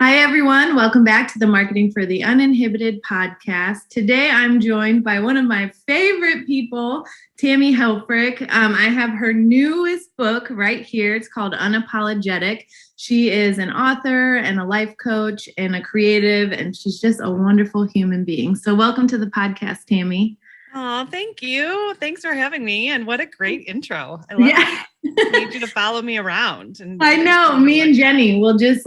Hi, everyone. Welcome back to the Marketing for the Uninhibited podcast. Today, I'm joined by one of my favorite people, Tammy Helfrich. I have her newest book right here. It's called Unapologetic. She is an author and a life coach and a creative, and she's just a wonderful human being. So welcome to the podcast, Tammy. Oh, thank you. Thanks for having me. And what a great intro. I love it. I need you to follow me around. And I know. Me and Jenny will just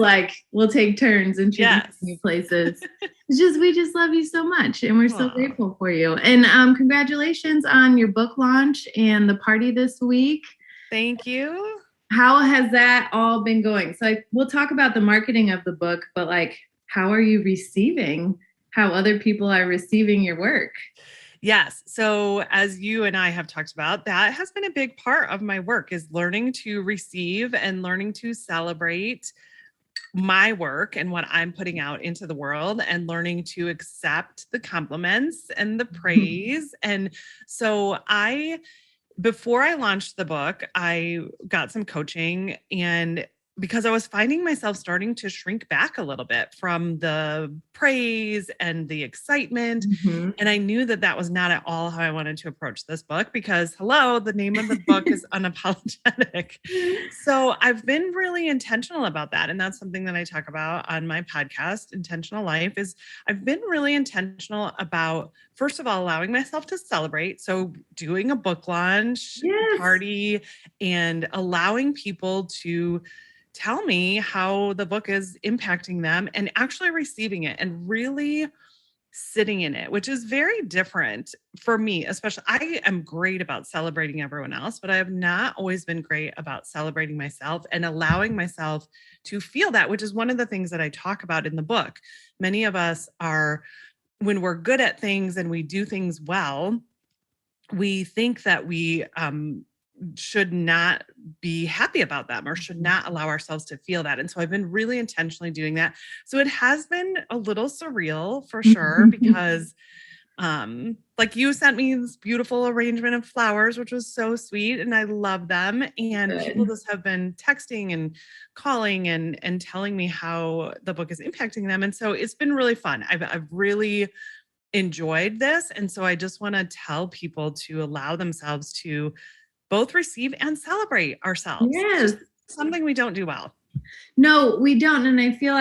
we'll take turns introducing you places. We just love you so much, and we're so grateful for you. And congratulations on your book launch and the party this week. Thank you. How has that all been going? So we'll talk about the marketing of the book, but how are you receiving? How other people are receiving your work? Yes. So as you and I have talked about, that has been a big part of my work, is learning to receive and learning to celebrate my work and what I'm putting out into the world, and learning to accept the compliments and the praise. And so before I launched the book, I got some coaching, and because I was finding myself starting to shrink back a little bit from the praise and the excitement. Mm-hmm. And I knew that that was not at all how I wanted to approach this book, because the name of the book is Unapologetic. So I've been really intentional about that. And that's something that I talk about on my podcast, Intentional Life, is I've been really intentional about, first of all, allowing myself to celebrate. So doing a book launch party and allowing people to tell me how the book is impacting them, and actually receiving it and really sitting in it, which is very different for me. Especially, I am great about celebrating everyone else, but I have not always been great about celebrating myself and allowing myself to feel that, which is one of the things that I talk about in the book. Many of us are, when we're good at things and we do things well, we think that we should not be happy about them, or should not allow ourselves to feel that. And so I've been really intentionally doing that. So it has been a little surreal for sure, because you sent me this beautiful arrangement of flowers, which was so sweet, and I love them. And people just have been texting and calling and telling me how the book is impacting them. And so it's been really fun. I've really enjoyed this. And so I just want to tell people to allow themselves to both receive and celebrate ourselves. Yes. Something we don't do well. No, we don't. And I feel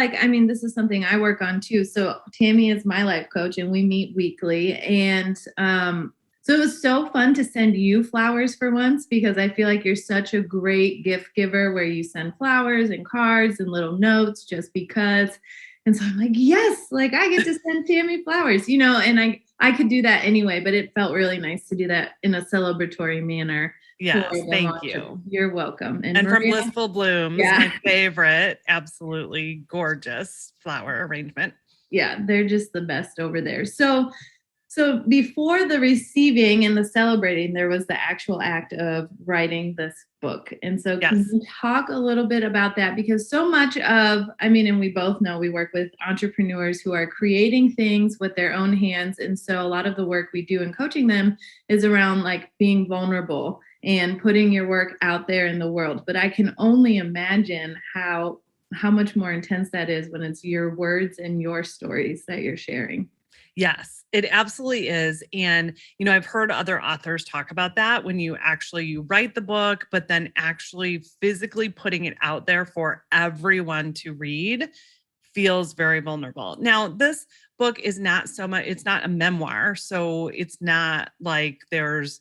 this is something I work on too. So Tammy is my life coach, and we meet weekly. And so it was so fun to send you flowers for once, because I feel like you're such a great gift giver, where you send flowers and cards and little notes just because. And so I'm like, yes, I get to send Tammy flowers, and I could do that anyway, but it felt really nice to do that in a celebratory manner. Yes, thank you. You're welcome. And Maria, from Blissful Blooms, my favorite, absolutely gorgeous flower arrangement. Yeah, they're just the best over there. So before the receiving and the celebrating, there was the actual act of writing this book. And so can you talk a little bit about that? Because so much of, and we both know we work with entrepreneurs who are creating things with their own hands. And so a lot of the work we do in coaching them is around being vulnerable and putting your work out there in the world. But I can only imagine how much more intense that is when it's your words and your stories that you're sharing. Yes, it absolutely is. And, I've heard other authors talk about that, when you write the book, but then actually physically putting it out there for everyone to read feels very vulnerable. Now, this book is not so much, it's not a memoir. So it's not like there's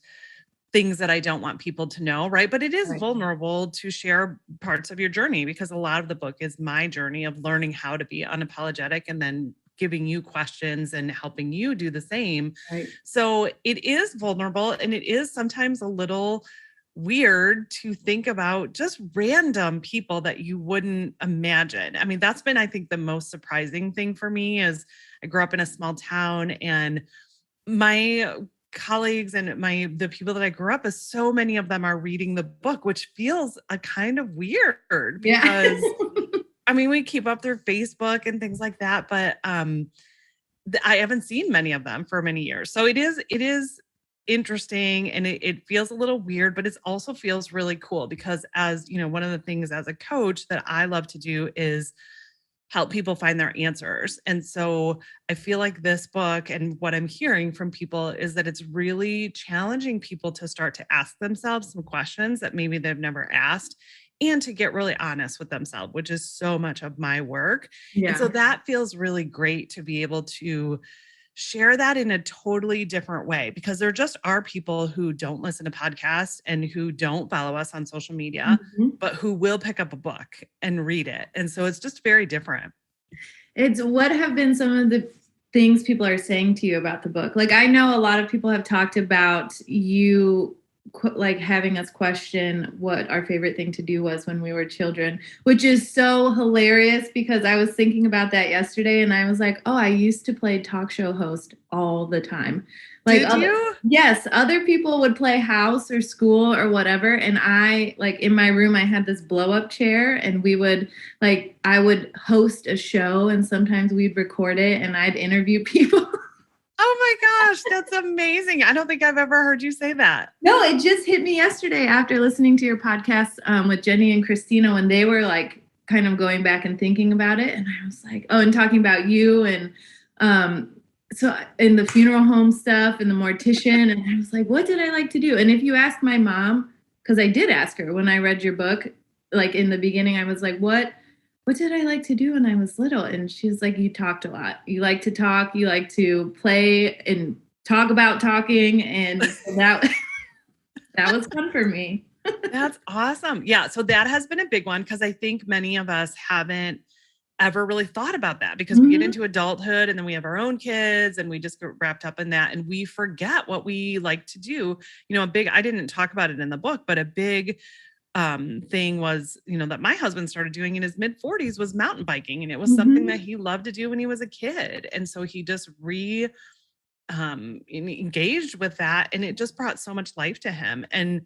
things that I don't want people to know, right? But it is vulnerable to share parts of your journey, because a lot of the book is my journey of learning how to be unapologetic, and then giving you questions and helping you do the same. Right. So it is vulnerable, and it is sometimes a little weird to think about just random people that you wouldn't imagine. That's been, I think, the most surprising thing for me. Is I grew up in a small town, and my colleagues and the people that I grew up with, so many of them are reading the book, which feels a kind of weird, because we keep up their Facebook and things like that, but I haven't seen many of them for many years. So it is interesting, and it feels a little weird, but it also feels really cool, because as one of the things as a coach that I love to do is help people find their answers. And so I feel like this book and what I'm hearing from people is that it's really challenging people to start to ask themselves some questions that maybe they've never asked, and to get really honest with themselves, which is so much of my work. And so that feels really great to be able to share that in a totally different way, because there just are people who don't listen to podcasts and who don't follow us on social media, but who will pick up a book and read it. And so it's just very different. It's what have been some of the things people are saying to you about the book? Like, I know a lot of people have talked about you like having us question what our favorite thing to do was when we were children, which is so hilarious because I was thinking about that yesterday and I was like, oh, I used to play talk show host all the time. Like, did you? Yes, other people would play house or school or whatever, and I, like, in my room I had this blow up chair, and we would, like, I would host a show, and sometimes we'd record it and I'd interview people. Oh my gosh, that's amazing. I don't think I've ever heard you say that. No, it just hit me yesterday after listening to your podcast with Jenny and Christina when they were like kind of going back and thinking about it. And I was like, oh, and talking about you and so in the funeral home stuff and the mortician. And I was like, what did I like to do? And if you ask my mom, because I did ask her when I read your book, like in the beginning, I was like, what did I like to do when I was little? And she was like, you talked a lot. You like to talk, you like to play and talk about talking. And that was fun for me. That's awesome. Yeah. So that has been a big one, because I think many of us haven't ever really thought about that, because we get into adulthood and then we have our own kids and we just get wrapped up in that and we forget what we like to do. You know, I didn't talk about it in the book, but a big thing was, that my husband started doing in his mid 40s was mountain biking. And it was something that he loved to do when he was a kid. And so he just engaged with that, and it just brought so much life to him. And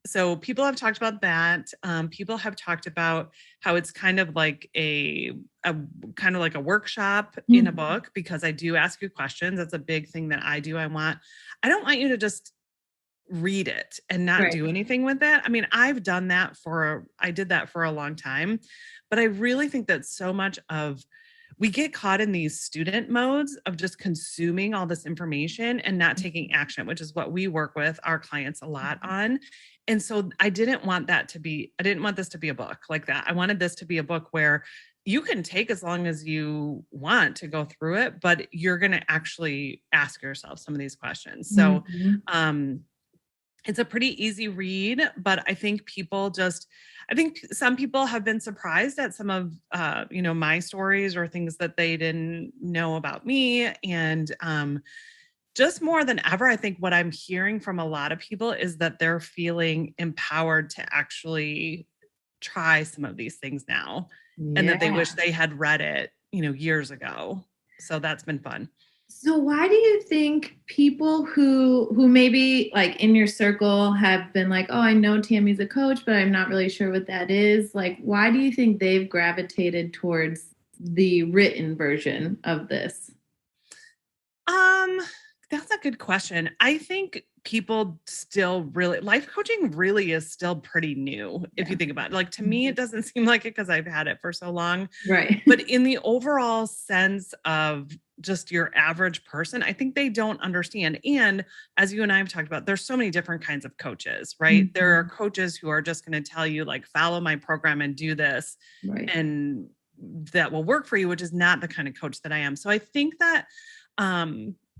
so people have talked about that. People have talked about how it's kind of like a kind of like a workshop in a book, because I do ask you questions. That's a big thing that I do. I don't want you to just read it and not do anything with it. I mean, I did that for a long time, but I really think that so much of we get caught in these student modes of just consuming all this information and not taking action, which is what we work with our clients a lot on. And so I didn't want this to be a book like that. I wanted this to be a book where you can take as long as you want to go through it, but you're going to actually ask yourself some of these questions. So, it's a pretty easy read, but I think some people have been surprised at some of, my stories or things that they didn't know about me. And just more than ever, I think what I'm hearing from a lot of people is that they're feeling empowered to actually try some of these things now, and that they wish they had read it, years ago. So that's been fun. So why do you think people who maybe like in your circle have been like, oh, I know Tammy's a coach, but I'm not really sure what that is. Like, why do you think they've gravitated towards the written version of this? That's a good question. I think people still life coaching really is still pretty new. If you think about it, like, to me, it doesn't seem like it because I've had it for so long. Right. But in the overall sense of just your average person, I think they don't understand. And as you and I have talked about, there's so many different kinds of coaches, right? There are coaches who are just going to tell you, like, follow my program and do this, and that will work for you, which is not the kind of coach that I am. So I think that,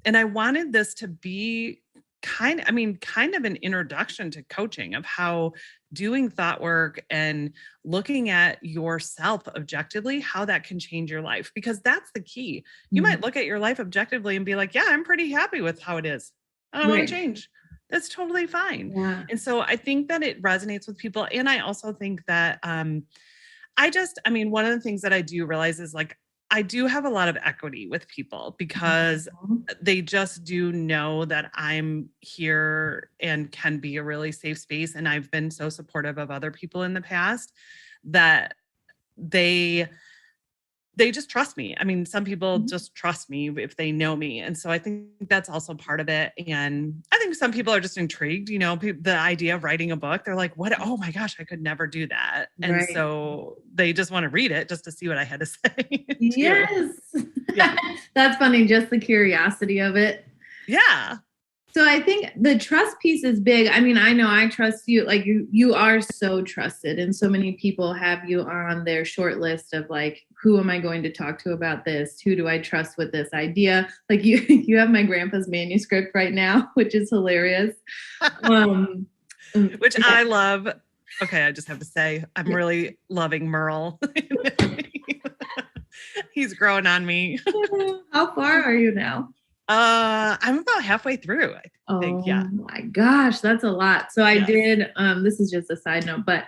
and I wanted this to be kind of an introduction to coaching, of how doing thought work and looking at yourself objectively, how that can change your life, because that's the key. You might look at your life objectively and be like, yeah, I'm pretty happy with how it is. I don't want to change. That's totally fine. Yeah. And so I think that it resonates with people. And I also think that, one of the things that I do realize is, like, I do have a lot of equity with people, because they just do know that I'm here and can be a really safe space. And I've been so supportive of other people in the past that they just trust me. I mean, some people just trust me if they know me. And so I think that's also part of it. And I think think some people are just intrigued, the idea of writing a book. They're like, what? Oh my gosh, I could never do that. And Right. so they just want to read it just to see what I had to say. Yes. Yeah. That's funny. Just the curiosity of it. Yeah. So I think the trust piece is big. I mean, I know I trust you. Like you are so trusted, and so many people have you on their short list of like, who am I going to talk to about this? Who do I trust with this idea? Like you have my grandpa's manuscript right now, which is hilarious. Which I love. Okay, I just have to say, I'm really loving Merle. He's growing on me. How far are you now? I'm about halfway through, I think. Yeah. Oh my gosh, that's a lot. So I did, this is just a side note, but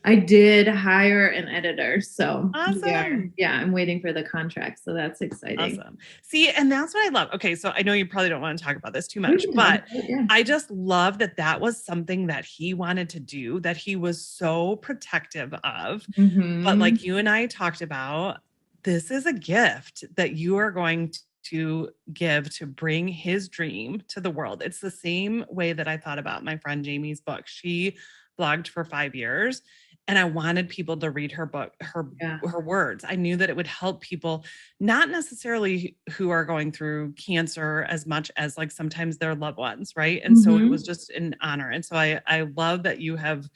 I did hire an editor. So awesome. Yeah, I'm waiting for the contract. So that's exciting. Awesome. See, and that's what I love. Okay, so I know you probably don't want to talk about this too much, but I just love that was something that he wanted to do, that he was so protective of. But like you and I talked about, this is a gift that you are going to give to bring his dream to the world. It's the same way that I thought about my friend Jamie's book. She blogged for 5 years, and I wanted people to read her book, her words. I knew that it would help people, not necessarily who are going through cancer as much as like sometimes their loved ones, right? And so it was just an honor. And so I love that you have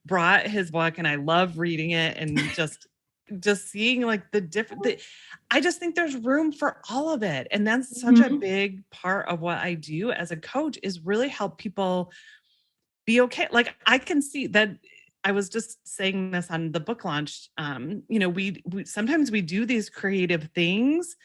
brought his book, and I love reading it, and just seeing like the different, I just think there's room for all of it. And that's such a big part of what I do as a coach, is really help people be okay. Like I can see that. I was just saying this on the book launch. We sometimes we do these creative things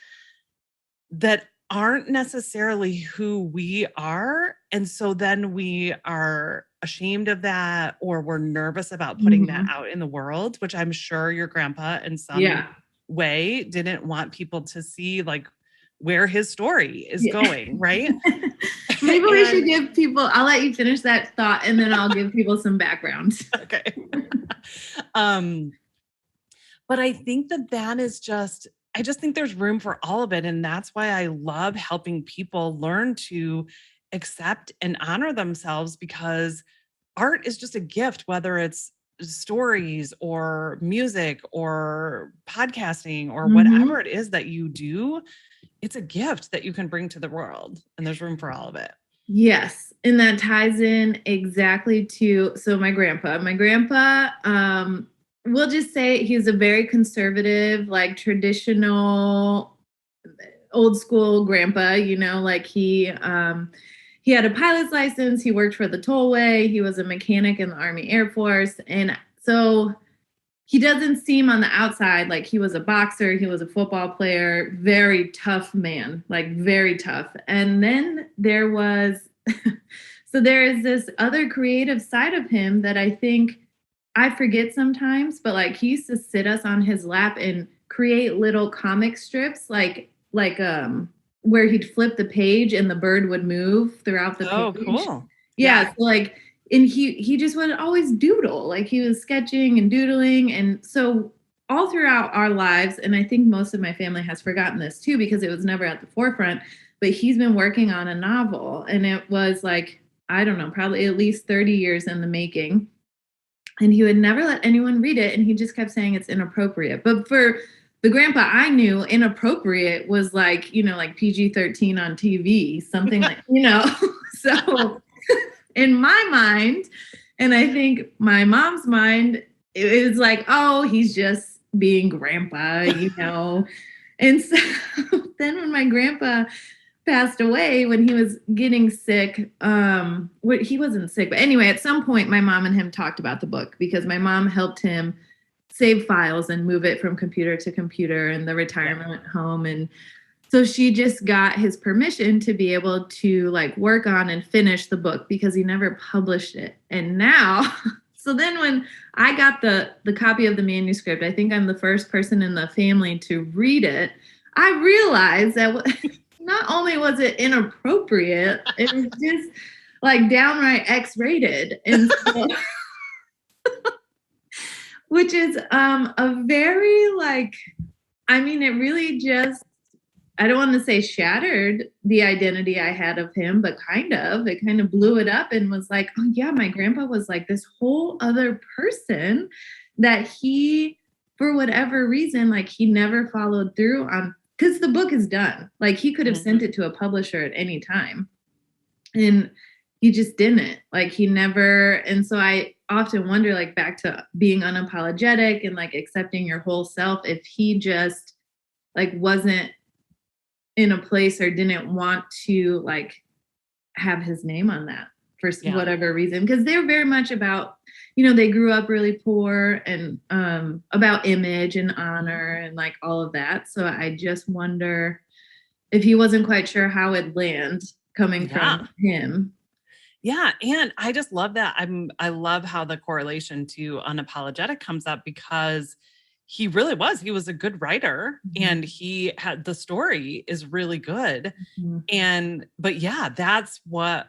that aren't necessarily who we are. And so then we are ashamed of that, or we're nervous about putting that out in the world, which I'm sure your grandpa in some way didn't want people to see like where his story is going, right? Maybe we should give people, I'll let you finish that thought, and then I'll give people some background. Okay. But I think that is just, I just think there's room for all of it. And that's why I love helping people learn to accept and honor themselves, because art is just a gift, whether it's stories or music or podcasting or whatever it is that you do. It's a gift that you can bring to the world, and there's room for all of it. Yes. And that ties in exactly to, so my grandpa, we'll just say he's a very conservative, like traditional, old school grandpa, like he had a pilot's license. He worked for the tollway. He was a mechanic in the Army Air Force. And so he doesn't seem on the outside like he was a boxer. He was a football player, very tough man, like very tough. And then there is this other creative side of him that I think I forget sometimes, but like he used to sit us on his lap and create little comic strips, like where he'd flip the page and the bird would move throughout the page. Oh, cool. Yeah. So like, and he just would always doodle, like he was sketching and doodling. And so all throughout our lives, and I think most of my family has forgotten this too, because it was never at the forefront, but he's been working on a novel, and it was like, I don't know, probably at least 30 years in the making. And he would never let anyone read it. And he just kept saying it's inappropriate. But for the grandpa I knew, inappropriate was like, like PG-13 on TV, something like, so in my mind, and I think my mom's mind, it was like, oh, he's just being grandpa, And so then when my grandpa passed away, when he was getting sick, he wasn't sick, but anyway, at some point my mom and him talked about the book, because my mom helped him save files and move it from computer to computer in the retirement home. And so she just got his permission to be able to like work on and finish the book, because he never published it. And now, so then when I got the copy of the manuscript, I think I'm the first person in the family to read it. I realized that not only was it inappropriate, it was just like downright X-rated. And so, which is a very like, I mean, it really just, I don't want to say shattered the identity I had of him, but it kind of blew it up and was like, oh yeah, my grandpa was like this whole other person that he, for whatever reason, like he never followed through on, because the book is done. Like he could have sent it to a publisher at any time. And he just didn't. Like he never. And so I often wonder, like back to being unapologetic and like accepting your whole self, if he just like wasn't in a place or didn't want to like have his name on that for whatever reason, because they're very much about, you know, they grew up really poor and about image and honor and like all of that. So I just wonder if he wasn't quite sure how it'd land coming from him. Yeah. And I just love that. I love how the correlation to Unapologetic comes up, because he really was. He was a good writer, and he had, the story is really good. But yeah, that's what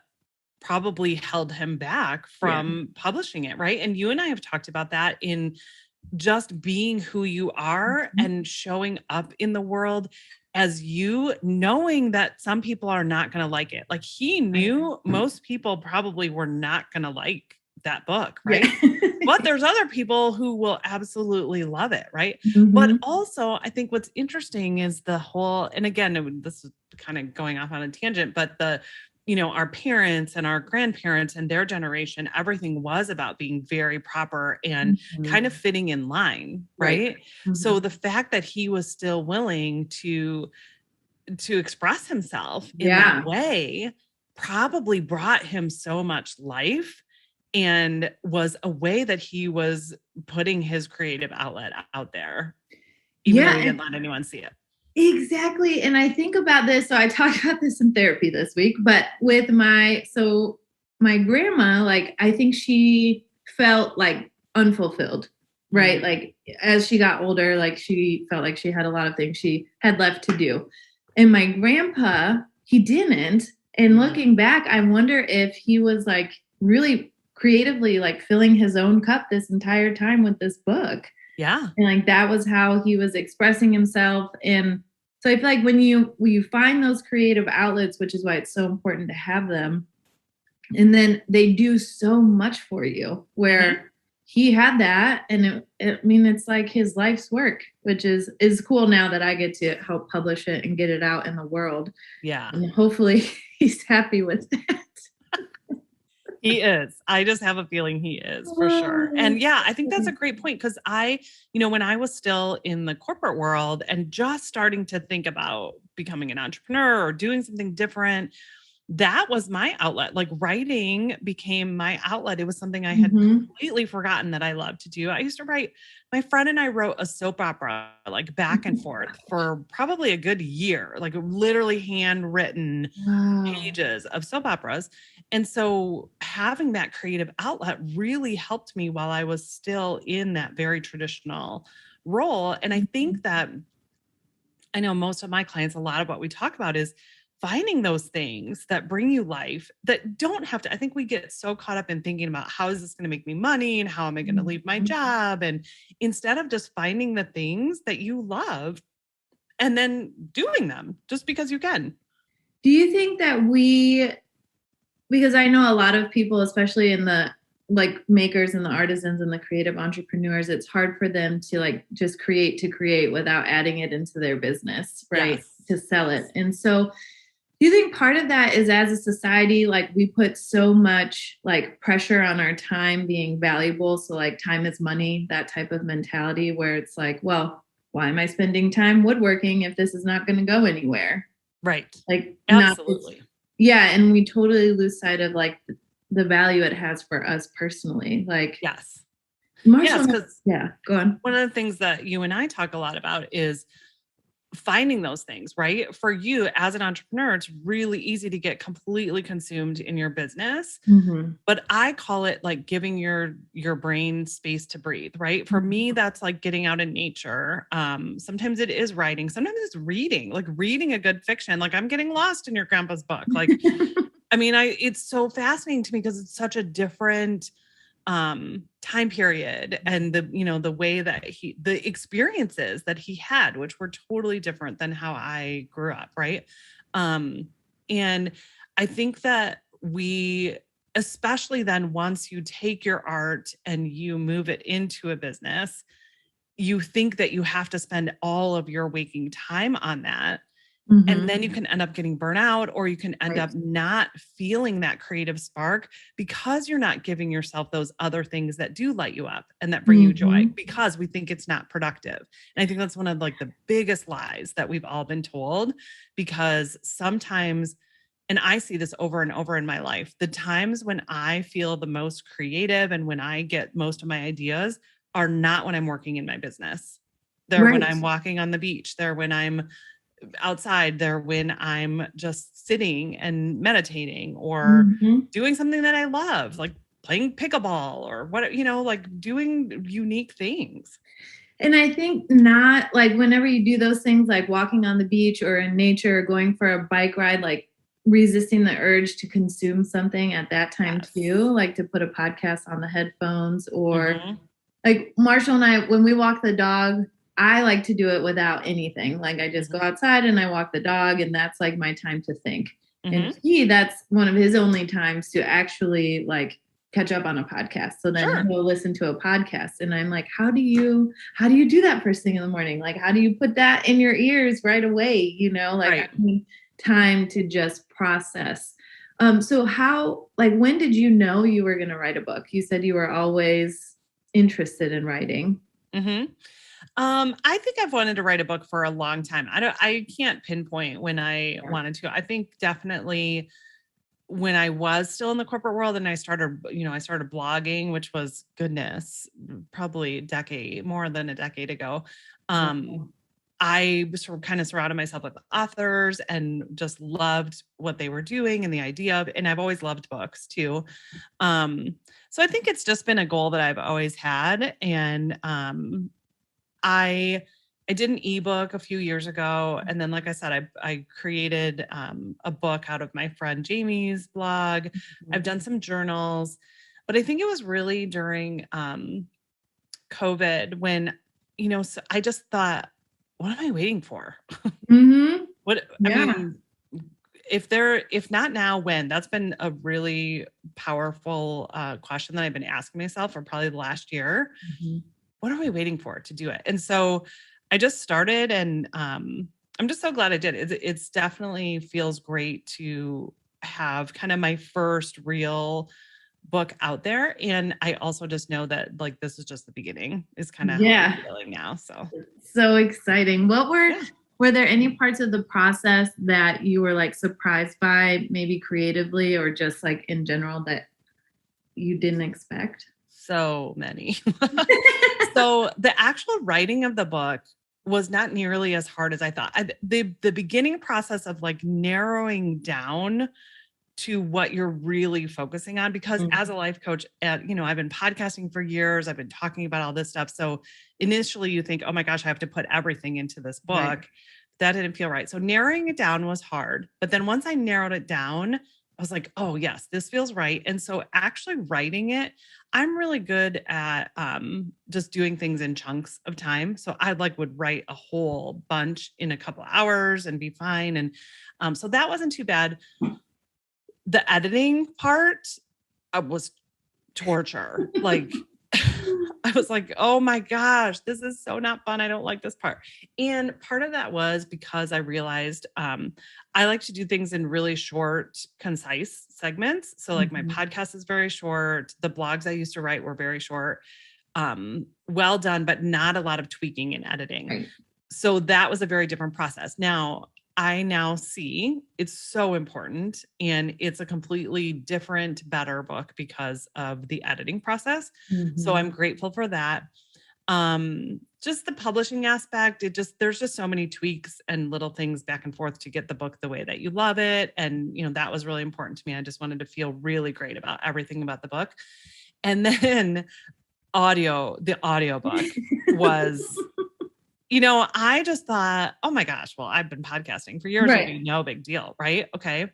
probably held him back from publishing it. Right. And you and I have talked about that in just being who you are and showing up in the world as you, knowing that some people are not going to like it. Like he knew most people probably were not going to like that book, right? But there's other people who will absolutely love it, right? But also, I think what's interesting is the whole, and again, this is kind of going off on a tangent, but you know, our parents and our grandparents and their generation, everything was about being very proper and kind of fitting in line, right? So the fact that he was still willing to express himself in that way probably brought him so much life, and was a way that he was putting his creative outlet out there, even though he didn't let anyone see it. Exactly. And I think about this. So I talked about this in therapy this week, but with my grandma, like, I think she felt like unfulfilled, right? Like as she got older, like she felt like she had a lot of things she had left to do. And my grandpa, he didn't. And looking back, I wonder if he was like really creatively like filling his own cup this entire time with this book. Yeah. And like that was how he was expressing himself. And so I feel like when you find those creative outlets, which is why it's so important to have them, and then they do so much for you, where he had that. And it's like his life's work, which is cool now that I get to help publish it and get it out in the world. Yeah. And hopefully he's happy with that. He is. I just have a feeling he is, for sure. And yeah, I think that's a great point, because when I was still in the corporate world and just starting to think about becoming an entrepreneur or doing something different, that was my outlet. Like writing became my outlet. It was something I had completely forgotten that I loved to do. I used to write, my friend and I wrote a soap opera, like back and forth for probably a good year, like literally handwritten pages of soap operas. And so having that creative outlet really helped me while I was still in that very traditional role. And I think that, I know most of my clients, a lot of what we talk about is finding those things that bring you life, that don't have to. I think we get so caught up in thinking about how is this going to make me money and how am I going to leave my job? And instead of just finding the things that you love and then doing them just because you can. Do you think that because I know a lot of people, especially in the like makers and the artisans and the creative entrepreneurs, it's hard for them to like just create to create without adding it into their business, right? To sell it. And so do you think part of that is, as a society, like we put so much like pressure on our time being valuable? So like time is money, that type of mentality where it's like, well, why am I spending time woodworking if this is not going to go anywhere? Right. Like absolutely. And we totally lose sight of like the value it has for us personally. Like, yes. Marshall, go on. One of the things that you and I talk a lot about is finding those things, right? For you as an entrepreneur, it's really easy to get completely consumed in your business. But I call it like giving your brain space to breathe, right? For me, that's like getting out in nature. Sometimes it is writing. Sometimes it's reading, like reading a good fiction. Like I'm getting lost in your grandpa's book. Like, I mean, it's so fascinating to me because it's such a different time period and the way that the experiences that he had, which were totally different than how I grew up. Right. And I think that especially then once you take your art and you move it into a business, you think that you have to spend all of your waking time on that. Mm-hmm. And then you can end up getting burnout, or you can end up not feeling that creative spark because you're not giving yourself those other things that do light you up and that bring you joy, because we think it's not productive. And I think that's one of like the biggest lies that we've all been told, because sometimes, and I see this over and over in my life, the times when I feel the most creative and when I get most of my ideas are not when I'm working in my business. They're when I'm walking on the beach. They're when I'm outside. They're when I'm just sitting and meditating or doing something that I love, like playing pickleball or what, like doing unique things. And I think not like whenever you do those things, like walking on the beach or in nature, or going for a bike ride, like resisting the urge to consume something at that time too, like to put a podcast on the headphones, or like Marshall and I, when we walk the dog, I like to do it without anything. Like I just go outside and I walk the dog, and that's like my time to think. And that's one of his only times to actually like catch up on a podcast. So then he'll listen to a podcast, and I'm like, how do you do that first thing in the morning? Like, how do you put that in your ears right away? I need time to just process. So how, like, when did you know you were going to write a book? You said you were always interested in writing. I think I've wanted to write a book for a long time. I can't pinpoint when I wanted to. I think definitely when I was still in the corporate world and I started blogging, which was, goodness, probably more than a decade ago. I sort of kind of surrounded myself with authors and just loved what they were doing and the idea of, and I've always loved books too. So I think it's just been a goal that I've always had. And I did an ebook a few years ago. And then, like I said, I created a book out of my friend Jamie's blog. I've done some journals, but I think it was really during COVID when, so I just thought, what am I waiting for? I mean, if not now, when? That's been a really powerful question that I've been asking myself for probably the last year. What are we waiting for to do it? And so I just started, and I'm just so glad I did. It's definitely feels great to have kind of my first real book out there. And I also just know that like, this is just the beginning is kind of how I'm feeling now. So exciting. Were there any parts of the process that you were like surprised by, maybe creatively or just like in general, that you didn't expect? So many. So the actual writing of the book was not nearly as hard as I thought. The beginning process of like narrowing down to what you're really focusing on, because as a life coach, I've been podcasting for years. I've been talking about all this stuff. So initially you think, oh my gosh, I have to put everything into this book. Right. That didn't feel right. So narrowing it down was hard. But then once I narrowed it down, I was like, oh yes, this feels right. And so actually writing it, I'm really good at just doing things in chunks of time. So I would write a whole bunch in a couple hours and be fine. And so that wasn't too bad. The editing part was torture. Like I was like, oh my gosh, this is so not fun. I don't like this part. And part of that was because I realized I like to do things in really short, concise segments. So like my podcast is very short. The blogs I used to write were very short. Well done, but not a lot of tweaking and editing. Right. So that was a very different process. I now see it's so important, and it's a completely different, better book because of the editing process. So I'm grateful for that. Just the publishing aspect, there's just so many tweaks and little things back and forth to get the book the way that you love it. And, that was really important to me. I just wanted to feel really great about everything about the book. And then the audiobook was... I just thought, oh my gosh, well, I've been podcasting for years. Right. It'll be no big deal. Right. Okay.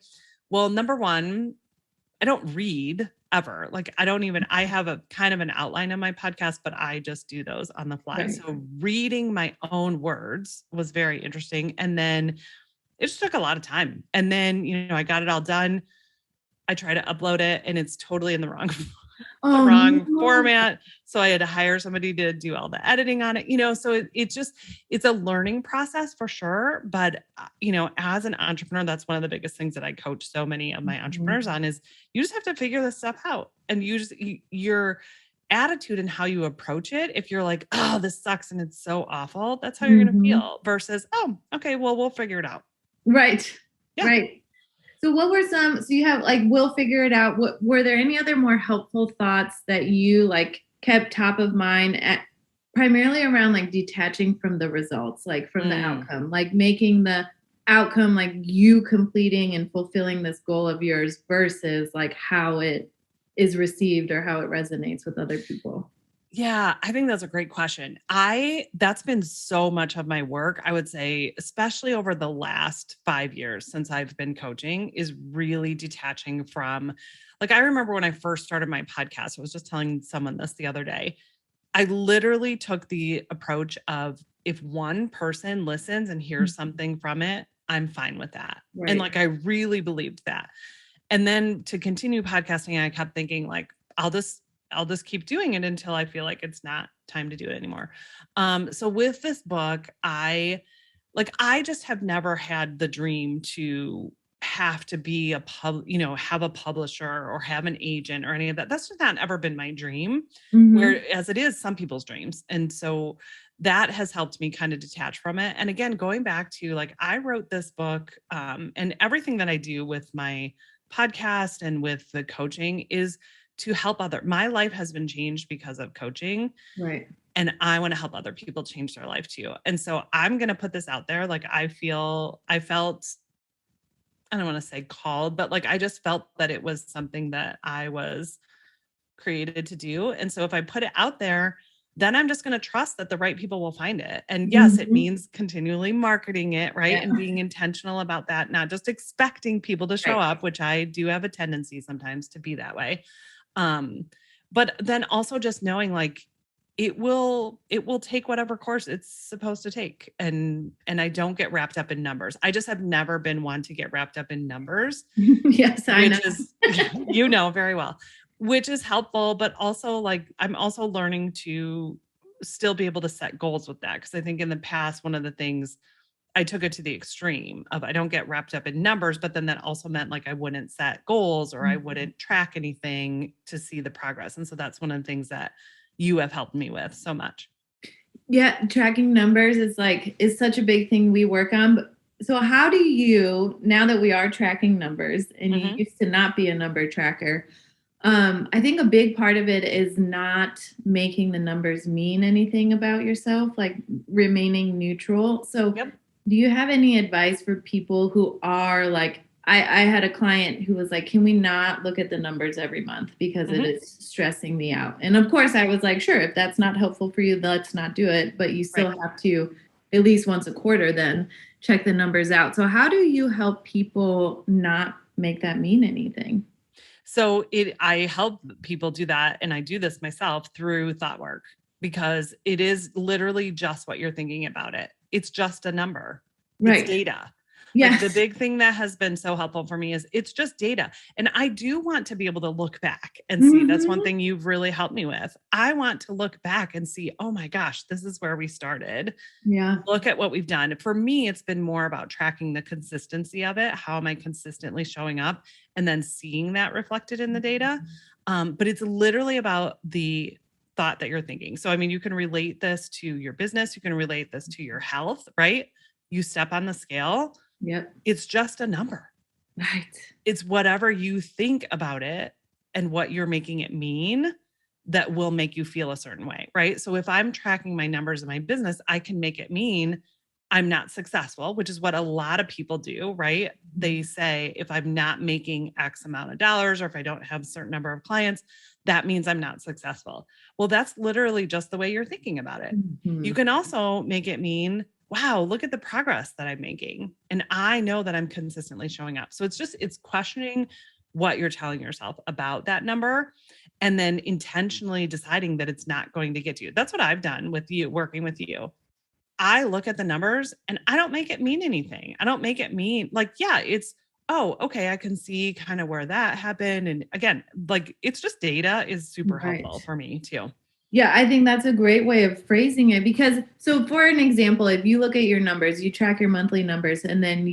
Well, number one, I don't read ever. Like I have a kind of an outline of my podcast, but I just do those on the fly. Right. So reading my own words was very interesting. And then it just took a lot of time. And then, I got it all done. I try to upload it and it's totally in the wrong format. So I had to hire somebody to do all the editing on it, so it's a learning process for sure. But, as an entrepreneur, that's one of the biggest things that I coach so many of my entrepreneurs on is you just have to figure this stuff out. And your attitude and how you approach it. If you're like, oh, this sucks and it's so awful, that's how you're going to feel versus, oh, okay, well, we'll figure it out. Right. Yeah. Right. So what were so you have like, we'll figure it out. Were there any other more helpful thoughts that you like kept top of mind primarily around like detaching from the results, like from the outcome, like making the outcome, like you completing and fulfilling this goal of yours versus like how it is received or how it resonates with other people? Yeah, I think that's a great question. That's been so much of my work, I would say, especially over the last 5 years since I've been coaching, is really detaching from, like, I remember when I first started my podcast, I was just telling someone this the other day. I literally took the approach of if one person listens and hears something from it, I'm fine with that. Right. And like, I really believed that. And then to continue podcasting, I kept thinking like, I'll just keep doing it until I feel like it's not time to do it anymore. So with this book, I just have never had the dream to have to be have a publisher or have an agent or any of that. That's just not ever been my dream, whereas it is some people's dreams. And so that has helped me kind of detach from it. And again, going back to like, I wrote this book and everything that I do with my podcast and with the coaching is to help my life has been changed because of coaching. Right. And I want to help other people change their life too. And so I'm going to put this out there. Like I felt, I don't want to say called, but like, I just felt that it was something that I was created to do. And so if I put it out there, then I'm just going to trust that the right people will find it. And yes, it means continually marketing it, right? Yeah. And being intentional about that, not just expecting people to show up, which I do have a tendency sometimes to be that way. But then also just knowing like it will take whatever course it's supposed to take. And I don't get wrapped up in numbers. I just have never been one to get wrapped up in numbers. Yes, I know. Is, very well, which is helpful, but also like, I'm also learning to still be able to set goals with that. Cause I think in the past, one of the things I took it to the extreme of I don't get wrapped up in numbers, but then that also meant like I wouldn't set goals or I wouldn't track anything to see the progress. And so that's one of the things that you have helped me with so much. Yeah, tracking numbers is such a big thing we work on. So how do you, now that we are tracking numbers and you used to not be a number tracker, I think a big part of it is not making the numbers mean anything about yourself, like remaining neutral. So do you have any advice for people who are like, I had a client who was like, can we not look at the numbers every month because it is stressing me out? And of course I was like, sure, if that's not helpful for you, let's not do it. But you still have to at least once a quarter then check the numbers out. So how do you help people not make that mean anything? So I help people do that. And I do this myself through thought work because it is literally just what you're thinking about it. It's just a number. It's data. Yes. Like the big thing that has been so helpful for me is it's just data. And I do want to be able to look back and see. That's one thing you've really helped me with. I want to look back and see, oh my gosh, this is where we started. Yeah. Look at what we've done. For me, it's been more about tracking the consistency of it. How am I consistently showing up? And then seeing that reflected in the data. But it's literally about the thought that you're thinking. So, I mean, you can relate this to your business. You can relate this to your health, right? You step on the scale. Yep. It's just a number. Right. It's whatever you think about it and what you're making it mean that will make you feel a certain way, right? So if I'm tracking my numbers in my business, I can make it mean I'm not successful, which is what a lot of people do, right? They say, if I'm not making X amount of dollars, or if I don't have a certain number of clients, that means I'm not successful. Well, that's literally just the way you're thinking about it. You can also make it mean, wow, look at the progress that I'm making. And I know that I'm consistently showing up. So it's questioning what you're telling yourself about that number, and then intentionally deciding that it's not going to get to you. That's what I've done with you, working with you. I look at the numbers and I don't make it mean anything. I don't make it mean like, yeah, it's, oh, okay, I can see kind of where that happened. And again, like it's just data is super helpful for me too. Yeah, I think that's a great way of phrasing it because so for an example, if you look at your numbers, you track your monthly numbers and then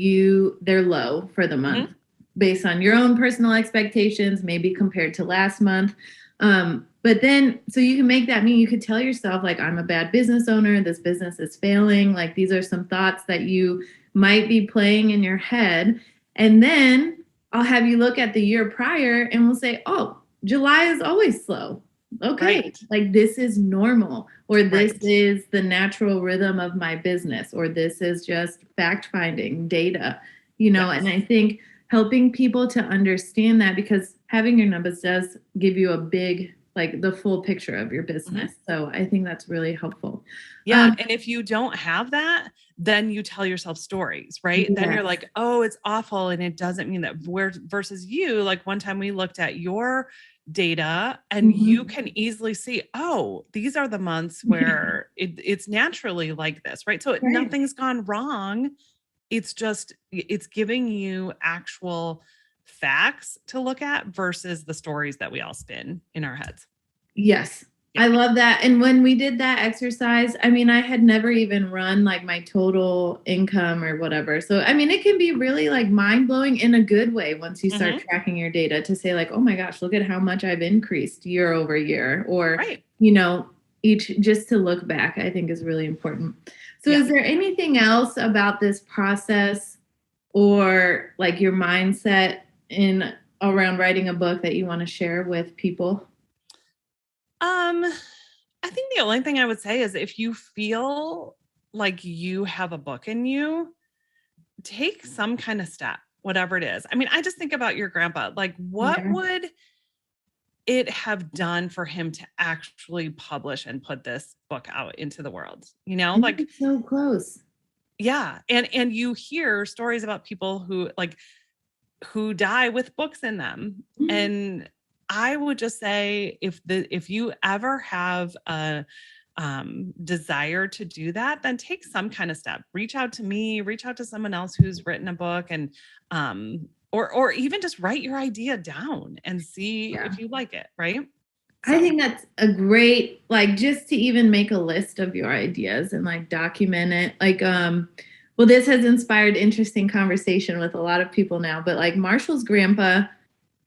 they're low for the month based on your own personal expectations, maybe compared to last month. But then, so you can make that mean you could tell yourself, like, I'm a bad business owner. This business is failing. Like, these are some thoughts that you might be playing in your head. And then I'll have you look at the year prior and we'll say, oh, July is always slow. Okay. Right. Like, this is normal, or this is the natural rhythm of my business, or this is just fact finding data, and I think helping people to understand that because having your numbers does give you a big, like the full picture of your business. So I think that's really helpful. Yeah. And if you don't have that, then you tell yourself stories, right? Yes. Then you're like, oh, it's awful. And it doesn't mean that versus you, like one time we looked at your data and you can easily see, oh, these are the months where it's naturally like this, right? So nothing's gone wrong. It's just, it's giving you actual facts to look at versus the stories that we all spin in our heads. Yes. Yeah. I love that. And when we did that exercise, I mean, I had never even run like my total income or whatever. So, I mean, it can be really like mind blowing in a good way once you start tracking your data to say like, oh my gosh, look at how much I've increased year over year, or, just to look back, I think is really important. So is there anything else about this process or like your mindset in around writing a book that you want to share with people? I think the only thing I would say is if you feel like you have a book in you, take some kind of step, whatever it is. I mean, I just think about your grandpa, like what would it have done for him to actually publish and put this book out into the world? Like it's so close. Yeah. And you hear stories about people who die with books in them. And I would just say if you ever have a desire to do that, then take some kind of step. Reach out to me, reach out to someone else who's written a book, and or even just write your idea down and see if you like it, right? I think that's a great, like, just to even make a list of your ideas and like document it. Like, well, this has inspired interesting conversation with a lot of people now, but like Marshall's grandpa,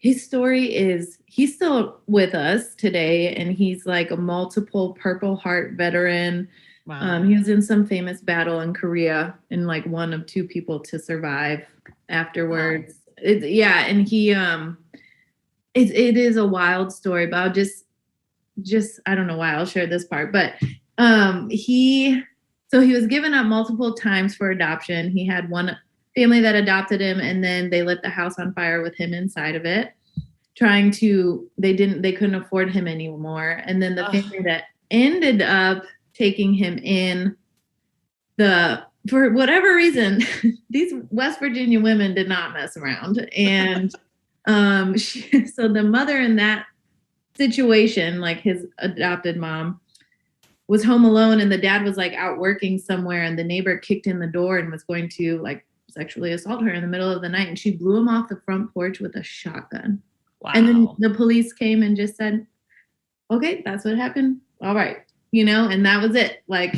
his story is he's still with us today, and he's like a multiple Purple Heart veteran. Wow. He was in some famous battle in Korea and like one of two people to survive afterwards. Wow. And he it is a wild story, but I'll just I don't know why I'll share this part, but he was given up multiple times for adoption. He had one family that adopted him, and then they lit the house on fire with him inside of it. They couldn't afford him anymore. And then the family that ended up taking him in, for whatever reason, these West Virginia women did not mess around. And so the mother in that situation, like his adopted mom, was home alone, and the dad was like out working somewhere, and the neighbor kicked in the door and was going to like sexually assault her in the middle of the night, and she blew him off the front porch with a shotgun. Wow. And then the police came and just said, okay, that's what happened. All right. And that was it. Like,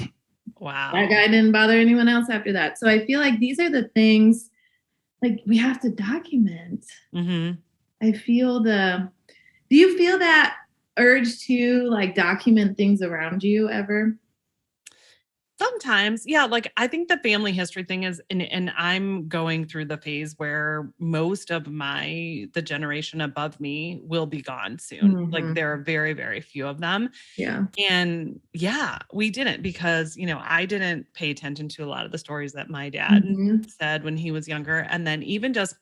wow. That guy didn't bother anyone else after that. So I feel like these are the things like we have to document. I feel do you feel that urge to like document things around you ever? Sometimes, yeah. Like I think the family history thing is, and I'm going through the phase where most of the generation above me will be gone soon. Like there are very, very few of them. Yeah. And yeah, we didn't because, I didn't pay attention to a lot of the stories that my dad said when he was younger. And then even just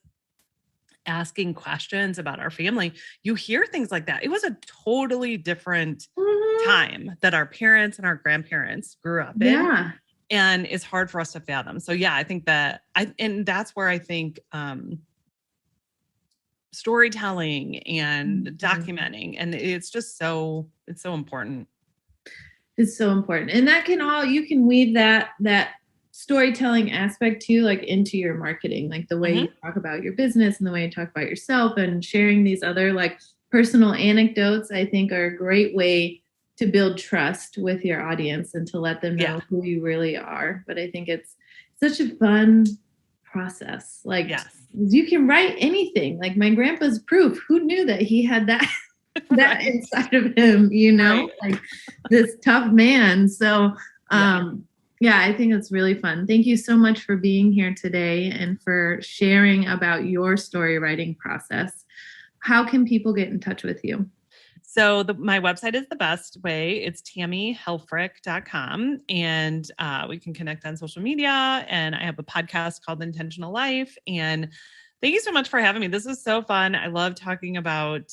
asking questions about our family, you hear things like that. It was a totally different time that our parents and our grandparents grew up in. And it's hard for us to fathom. So yeah, I think and that's where I think storytelling and documenting. And it's so important. It's so important. And that you can weave that storytelling aspect too, like into your marketing, like the way you talk about your business and the way you talk about yourself, and sharing these other like personal anecdotes, I think are a great way to build trust with your audience and to let them know who you really are. But I think it's such a fun process. Like you can write anything. Like my grandpa's proof. Who knew that he had that that inside of him, like this tough man. So yeah, I think it's really fun. Thank you so much for being here today and for sharing about your story writing process. How can people get in touch with you? So my website is the best way. It's tammyhelfrich.com. And we can connect on social media. And I have a podcast called Intentional Life. And thank you so much for having me. This is so fun. I love talking about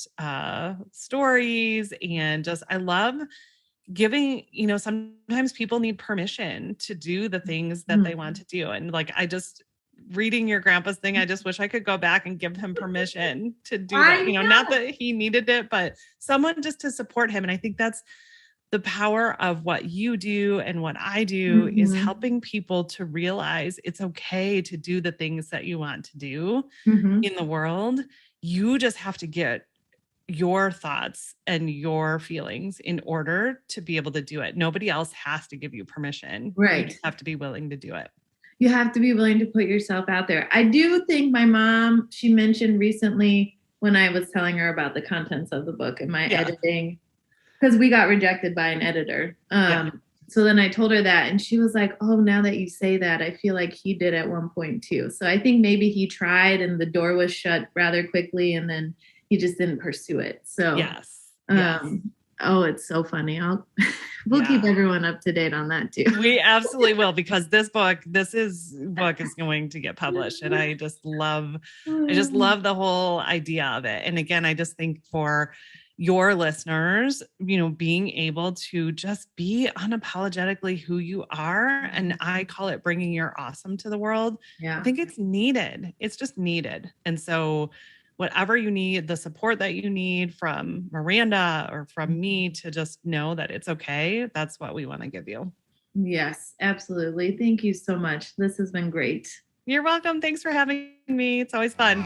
stories, and I love giving, sometimes people need permission to do the things that they want to do. And like, reading your grandpa's thing, I just wish I could go back and give him permission to do that. Not that he needed it, but someone just to support him. And I think that's the power of what you do and what I do is helping people to realize it's okay to do the things that you want to do in the world. You just have to get your thoughts and your feelings in order to be able to do it. Nobody else has to give you permission. Right. You just have to be willing to do it. You have to be willing to put yourself out there. I do think my mom, she mentioned recently when I was telling her about the contents of the book and my editing, because we got rejected by an editor. So then I told her that, and she was like, oh, now that you say that, I feel like he did at one point too. So I think maybe he tried and the door was shut rather quickly, and then he just didn't pursue it. So oh, it's so funny. We'll keep everyone up to date on that too. We absolutely will, because this book is going to get published. And I just love the whole idea of it. And again, I just think for your listeners, being able to just be unapologetically who you are. And I call it bringing your awesome to the world. Yeah. I think it's needed. It's just needed. And so whatever you need, the support that you need from Miranda or from me to just know that it's okay, that's what we want to give you. Yes, absolutely. Thank you so much. This has been great. You're welcome. Thanks for having me. It's always fun.